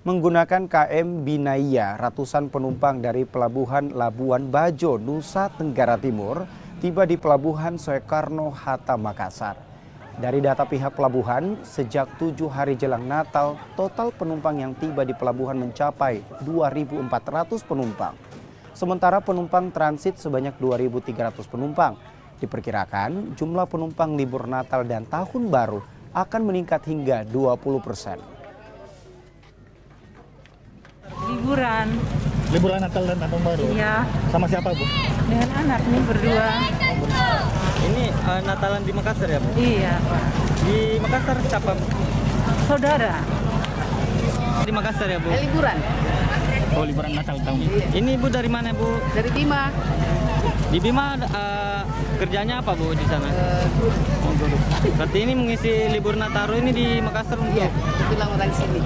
Menggunakan KM Binaya, ratusan penumpang dari Pelabuhan Labuan Bajo, Nusa Tenggara Timur, tiba di Pelabuhan Soekarno-Hatta, Makassar. Dari data pihak pelabuhan, sejak 7 hari jelang Natal, total penumpang yang tiba di pelabuhan mencapai 2.400 penumpang. Sementara penumpang transit sebanyak 2.300 penumpang. Diperkirakan jumlah penumpang libur Natal dan Tahun Baru akan meningkat hingga 20%. Liburan Natal dan Tahun Baru? Iya. Sama siapa, Bu? Dengan anak nih berdua. Ini Natalan di Makassar ya, Bu? Iya, Pak. Di Makassar siapa, Bu? Saudara. Di Makassar ya, Bu? Liburan Oh, liburan Natal tahun ini. Ini Bu dari mana, Bu? dari Bima. Di Bima kerjanya apa, Bu, di sana? Berarti ini mengisi libur Nataru ini di Makassar untuk Iya, bilang orang sini.